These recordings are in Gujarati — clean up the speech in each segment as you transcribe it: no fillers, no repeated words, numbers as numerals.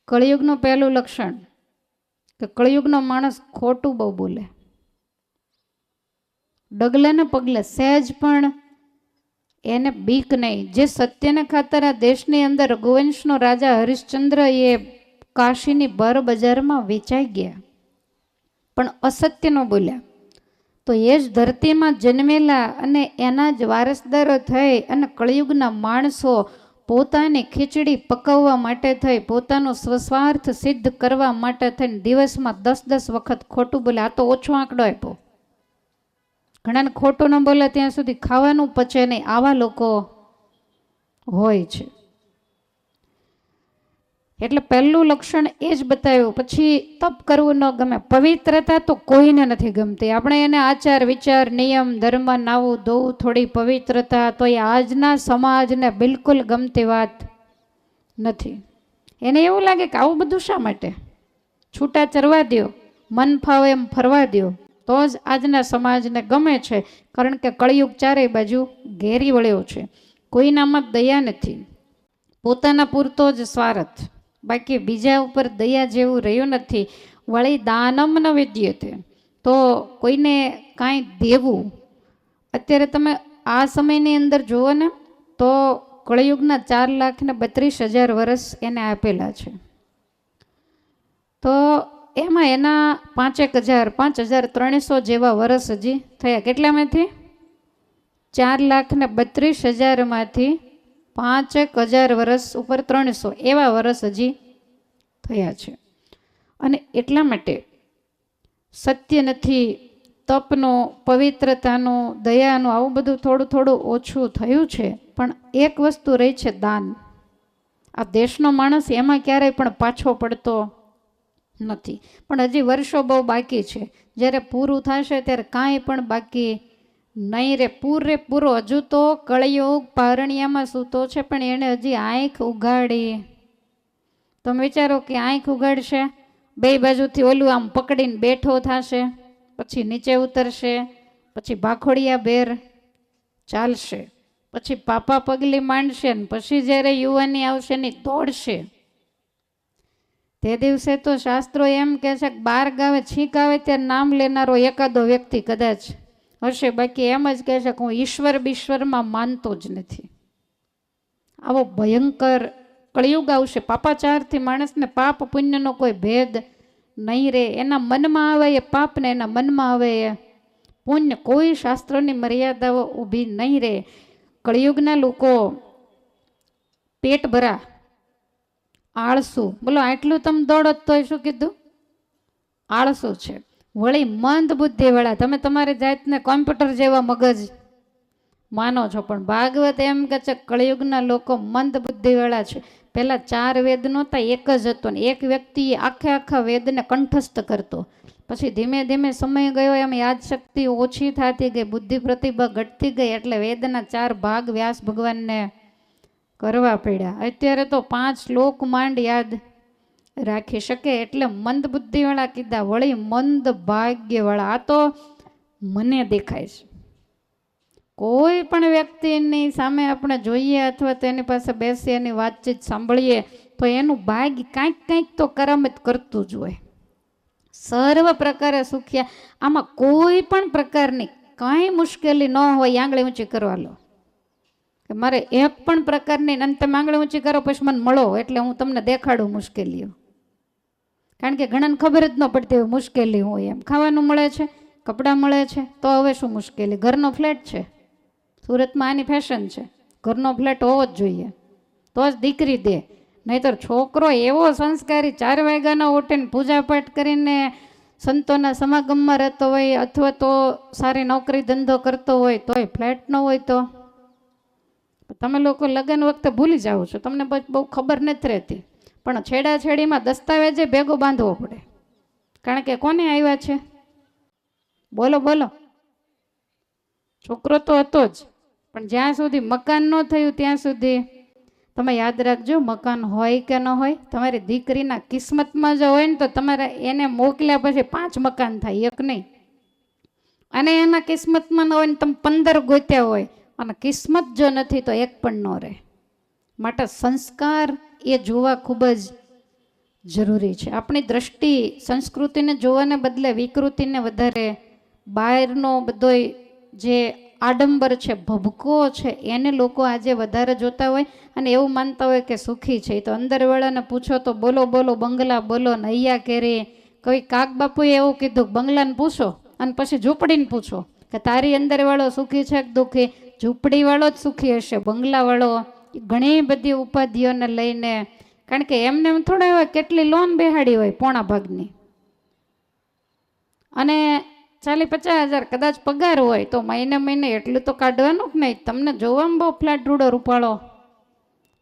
કળિયુગનું પહેલું લક્ષણ કે કળિયુગનો માણસ ખોટું બહુ બોલે, ડગલે ને પગલે, સહેજ પણ એને બીક નહીં. જે સત્યને ખાતર આ દેશની અંદર રઘુવંશનો રાજા હરિશ્ચંદ્ર એ કાશીની બર બજારમાં વેચાઈ ગયા, પણ અસત્ય ન બોલ્યા. તો એ જ ધરતીમાં જન્મેલા અને એના જ વારસદારો થઈ અને કળિયુગના માણસો પોતાની ખીચડી પકવવા માટે થઈ, પોતાનો સ્વસ્વાર્થ સિદ્ધ કરવા માટે થઈને દિવસમાં 10-10 વખત ખોટું બોલે. આ તો ઓછો આંકડો આપ્યો. ઘણાને ખોટું ન બોલે ત્યાં સુધી ખાવાનું પચે નહીં, આવા લોકો હોય છે. એટલે પહેલું લક્ષણ એ જ બતાવ્યું. પછી તપ કરવું ન ગમે. પવિત્રતા તો કોઈને નથી ગમતી. આપણે એને આચાર વિચાર નિયમ ધર્મ નાવું ધોવું થોડી પવિત્રતા, તો એ આજના સમાજને બિલકુલ ગમતી વાત નથી. એને એવું લાગે કે આવું બધું શા માટે, છૂટા ચરવા દો, મન ફાવે એમ ફરવા દો, તો જ આજના સમાજને ગમે છે. કારણ કે કળિયુગ ચારેય બાજુ ઘેરી વળ્યો છે. કોઈનામાં દયા નથી, પોતાના પૂરતો જ સ્વાર્થ, બાકી બીજા ઉપર દયા જેવું રહ્યું નથી. વળી દાનમ ન વિદ્યતે, તો કોઈને કાંઈ દેવું. અત્યારે તમે આ સમયની અંદર જુઓ ને તો કળિયુગના 4,32,000 વર્ષ એને આપેલા છે. તો એમાં એના 5,300 જેવા વર્ષ હજી થયા. કેટલામાંથી? 4,32,000 માંથી 5,000 વર્ષ ઉપર 300 એવા વર્ષ હજી થયા છે. અને એટલા માટે સત્ય નથી, તપનું, પવિત્રતાનું, દયાનું, આવું બધું થોડું થોડું ઓછું થયું છે. પણ એક વસ્તુ રહી છે, દાન. આ દેશનો માણસ એમાં ક્યારેય પણ પાછો પડતો નથી. પણ હજી વર્ષો બહુ બાકી છે. જ્યારે પૂરું થશે ત્યારે કાંઈ પણ બાકી નહીં રે. પૂરો હજુ તો કળિયુગ પારણિયામાં સૂતો છે, પણ એણે હજી આંખ ઉગાડી. તમે વિચારો કે આંખ ઉગાડશે, બે બાજુથી ઓલું આમ પકડીને બેઠો થશે, પછી નીચે ઉતરશે, પછી ભાખોડિયા બેર ચાલશે, પછી પાપા પગલી માંડશે, ને પછી જ્યારે યુવાની આવશે ને દોડશે. તે દિવસે તો શાસ્ત્રો એમ કહે છે કે 12 ગાવે છીંક આવે ત્યારે નામ લેનારો એકાદો વ્યક્તિ કદાચ હશે, બાકી એમ જ કહે છે કે હું ઈશ્વર બીશ્વરમાં માનતો જ નથી. આવો ભયંકર કળિયુગ આવશે. પાપાચારથી માણસને પાપ પુણ્યનો કોઈ ભેદ નહીં રહે. એના મનમાં આવે એ પાપ ને એના મનમાં આવે એ પુણ્ય. કોઈ શાસ્ત્રોની મર્યાદાઓ ઊભી નહીં રહે. કળિયુગના લોકો પેટ ભરા, આળસુ. બોલો આટલું તમે દોડો તોય શું કીધું? આળસુ છે. વળી મંદ બુદ્ધિવાળા. તમે તમારી જાતને કોમ્પ્યુટર જેવા મગજ માનો છો, પણ ભાગવત એમ કે છે કળિયુગના લોકો મંદ બુદ્ધિવાળા છે. પહેલા 4 વેદ નહોતા, એક જ હતો, ને એક વ્યક્તિ આખા વેદને કંઠસ્થ કરતો. પછી ધીમે ધીમે સમય ગયો, એમ યાદશક્તિ ઓછી થતી ગઈ, બુદ્ધિ પ્રતિભા ઘટતી ગઈ, એટલે વેદના 4 ભાગ વ્યાસ ભગવાનને કરવા પડ્યા. અત્યારે તો 5 શ્લોક માંડ યાદ રાખી શકે. એટલે મંદ બુદ્ધિવાળા કીધા. વળી મંદ ભાગ્યવાળા. આ તો મને દેખાય છે. કોઈ પણ વ્યક્તિની સામે આપણે જોઈએ અથવા તેની પાસે બેસી એની વાતચીત સાંભળીએ તો એનું ભાગ્ય કાંઈક તો કરામત કરતું જ હોય. સર્વ પ્રકારે સુખ્યા. આમાં કોઈ પણ પ્રકારની કાંઈ મુશ્કેલી ન હોય. આંગળી ઊંચી કરવા લો કે મારે એક પણ પ્રકારની, અને તમે આંગળી ઊંચી કરો પછી મને મળો એટલે હું તમને દેખાડું મુશ્કેલીઓ. કારણ કે ઘણાને ખબર જ ન પડતી હોય મુશ્કેલી હોય. એમ ખાવાનું મળે છે, કપડાં મળે છે, તો હવે શું મુશ્કેલી? ઘરનો ફ્લેટ છે. સુરતમાં આની ફેશન છે, ઘરનો ફ્લેટ હોવો જ જોઈએ તો જ દીકરી દે. નહીતર છોકરો એવો સંસ્કારી 4 વાગ્યાનો ઉઠીને પૂજાપાઠ કરીને સંતોના સમાગમમાં રહેતો હોય, અથવા તો સારી નોકરી ધંધો કરતો હોય, તોય ફ્લેટ ન હોય તો તમે લોકો લગ્ન વખતે ભૂલી જાઓ છો, તમને બહુ ખબર નથી રહેતી. પણ છેડાછેડીમાં દસ્તાવેજે ભેગો બાંધવો પડે. કારણ કે કોને આવ્યા છે? બોલો. છોકરો તો હતો જ, પણ જ્યાં સુધી મકાન ન થયું ત્યાં સુધી તમે યાદ રાખજો, મકાન હોય કે ન હોય, તમારી દીકરીના કિસ્મતમાં જો હોય ને તો તમારે એને મોકલ્યા પછી 5 મકાન થાય, એક નહીં. અને એના કિસ્મતમાં ન હોય ને તમે 15 ગોત્યા હોય, અને કિસ્મત જો નથી તો એક પણ ન રહે. માટે સંસ્કાર એ જોવા ખૂબ જ જરૂરી છે. આપણી દ્રષ્ટિ સંસ્કૃતિને જોવાને બદલે વિકૃતિને વધારે, બહારનો બધોય જે આડંબર છે, ભભકો છે, એને લોકો આજે વધારે જોતા હોય અને એવું માનતા હોય કે સુખી છે. તો અંદરવાળાને પૂછો તો બોલો બોલો બંગલા બોલો નૈયા કેરી. કોઈ કાક બાપુએ એવું કીધું, બંગલાને પૂછો અને પછી ઝૂંપડીને પૂછો કે તારી અંદરવાળો સુખી છે કે દુઃખી. ઝૂંપડીવાળો જ સુખી હશે, બંગલાવાળો ઘણી બધી ઉપાધિઓને લઈને. કારણ કે એમને એમ થોડા હોય કેટલી લોન બેહાડી હોય પોણા ભાગની, અને 40-50 હજાર કદાચ પગાર હોય તો મહિને મહિને એટલું તો કાઢવાનું જ નહીં. તમને જોવામાં બહુ ફ્લેટ રૂડો રૂપાળો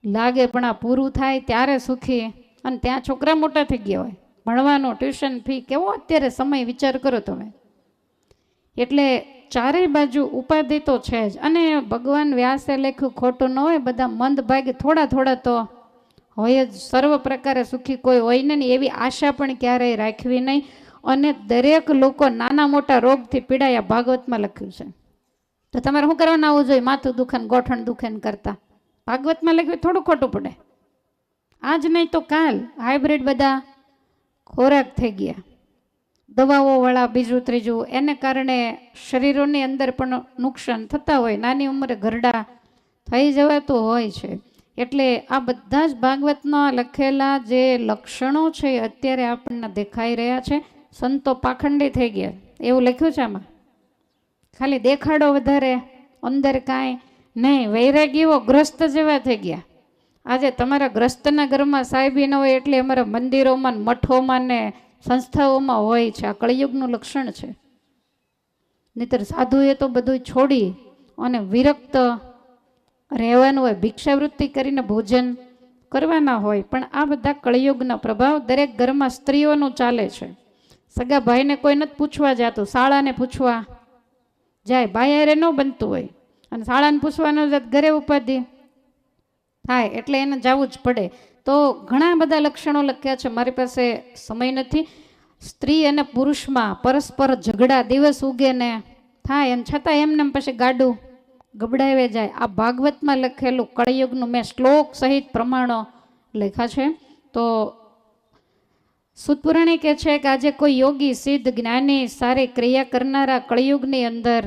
લાગે, પણ આ પૂરું થાય ત્યારે સુખી. અને ત્યાં છોકરા મોટા થઈ ગયા હોય, ભણવાનો ટ્યુશન ફી કેવો અત્યારે સમય વિચાર કરો તમે. એટલે ચારેય બાજુ ઉપાધિ તો છે જ. અને ભગવાન વ્યાસે લખ્યું ખોટું ન હોય, બધા મંદ ભાગે થોડા થોડા તો હોય જ. સર્વ પ્રકારે સુખી કોઈ હોય ને એવી આશા પણ ક્યારેય રાખવી નહીં. અને દરેક લોકો નાના મોટા રોગથી પીડાયા, ભાગવતમાં લખ્યું છે. તો તમારે શું કરવાનું આવવું જોઈએ? માથું દુખે ને ગોઠણ દુખે ને કરતા ભાગવતમાં લખ્યું થોડું ખોટું પડે. આજ નહીં તો કાલ હાઇબ્રિડ બધા ખોરાક થઈ ગયા, દવાઓ વાળા બીજું ત્રીજું, એને કારણે શરીરોની અંદર પણ નુકસાન થતા હોય, નાની ઉંમરે ઘરડા થઈ જવાતું હોય છે. એટલે આ બધા જ ભાગવતમાં લખેલા જે લક્ષણો છે અત્યારે આપણને દેખાઈ રહ્યા છે. સંતો પાખંડી થઈ ગયા એવું લખ્યું છે આમાં, ખાલી દેખાડો વધારે, અંદર કાંઈ નહીં. વૈરાગીઓ ગ્રસ્ત જેવા થઈ ગયા. આજે તમારા ગ્રસ્તના ઘરમાં સાહેબી ન હોય એટલે અમારા મંદિરોમાં, મઠોમાં ને સંસ્થાઓમાં હોય છે. આ કળિયુગનું લક્ષણ છે. નહીતર સાધુએ તો બધું છોડી અને વિરક્ત રહેવાનું હોય, ભિક્ષાવૃત્તિ કરીને ભોજન કરવાના હોય. પણ આ બધા કળિયુગના પ્રભાવ દરેક ઘરમાં સ્ત્રીઓનું ચાલે છે. સગા ભાઈને કોઈ નથી પૂછવા જતું, શાળાને પૂછવા જાય. ભાઈ હારે ન બનતું હોય અને શાળાને પૂછવાનું ઘરે ઉપાધિ થાય એટલે એને જવું જ પડે. તો ઘણા બધા લક્ષણો લખ્યા છે, મારી પાસે સમય નથી. સ્ત્રી અને પુરુષમાં પરસ્પર ઝઘડા દિવસ ઉગે ને થાય, અને છતાં એમને પછી ગાડું ગબડાવે જાય. આ ભાગવતમાં લખેલું કળિયુગનું મેં શ્લોક સહિત પ્રમાણો લખ્યા છે. તો સુતપુરાણી કહે છે કે આજે કોઈ યોગી સિદ્ધ જ્ઞાની સારી ક્રિયા કરનારા કળિયુગની અંદર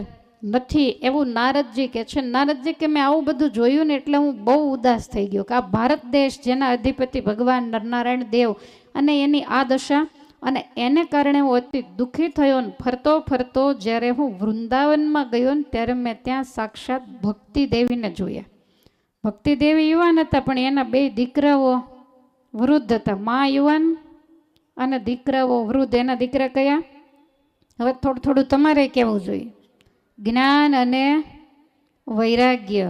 નથી, એવું નારદજી કહે છે. નારદજી કે મેં આવું બધું જોયું ને એટલે હું બહુ ઉદાસ થઈ ગયો કે આ ભારત દેશ જેના અધિપતિ ભગવાન નરનારાયણ દેવ અને એની આ દશા, અને એને કારણે હું અતિ દુઃખી થયો. ને ફરતો ફરતો જ્યારે હું વૃંદાવનમાં ગયો ને ત્યારે મેં ત્યાં સાક્ષાત ભક્તિ દેવીને જોયા. ભક્તિ દેવી યુવાન હતા પણ એના 2 દીકરાઓ વૃદ્ધ હતા. મા યુવાન અને દીકરાઓ વૃદ્ધ. એના દીકરા કયા? હવે થોડું થોડું તમારે કહેવું જોઈએ. જ્ઞાન અને વૈરાગ્ય.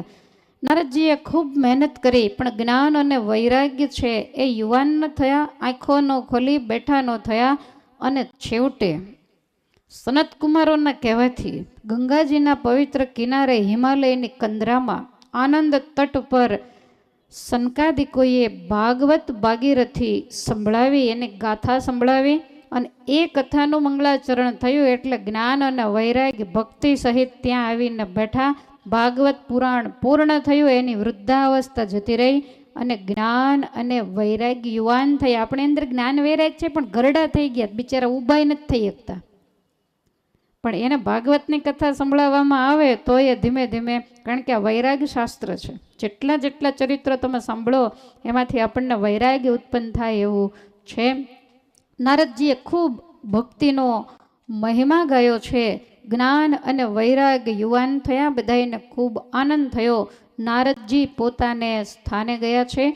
નારદજીએ ખૂબ મહેનત કરી પણ જ્ઞાન અને વૈરાગ્ય છે એ યુવાન ન થયા, આંખો ન ખોલી બેઠા ન થયા. અને છેવટે સનત કુમારોના કહેવાથી ગંગાજીના પવિત્ર કિનારે હિમાલયની કંદરામાં આનંદ તટ પર સનકાદિકોએ ભાગવત ભાગીરથી સંભળાવી, એની ગાથા સંભળાવી. અને એ કથાનું મંગળાચરણ થયું એટલે જ્ઞાન અને વૈરાગ્ય ભક્તિ સહિત ત્યાં આવીને બેઠા. ભાગવત પુરાણ પૂર્ણ થયું, એની વૃદ્ધાવસ્થા જતી રહી અને જ્ઞાન અને વૈરાગ્ય યુવાન થઈ. આપણે અંદર જ્ઞાન વૈરાગ્ય છે પણ ગરડા થઈ ગયા, બિચારા ઊભાઈ નથી થઈ શકતા. પણ એને ભાગવતની કથા સંભળાવવામાં આવે તો એ ધીમે ધીમે, કારણ કે આ વૈરાગ્ય શાસ્ત્ર છે, જેટલા જેટલા ચરિત્રો તમે સાંભળો એમાંથી આપણને વૈરાગ્ય ઉત્પન્ન થાય એવું છે. નારદજીએ ખૂબ ભક્તિનો મહિમા ગાયો છે. જ્ઞાન અને વૈરાગ્ય યુવાન થયા, બધાને ખૂબ આનંદ થયો. નારદજી પોતાને સ્થાને ગયા છે.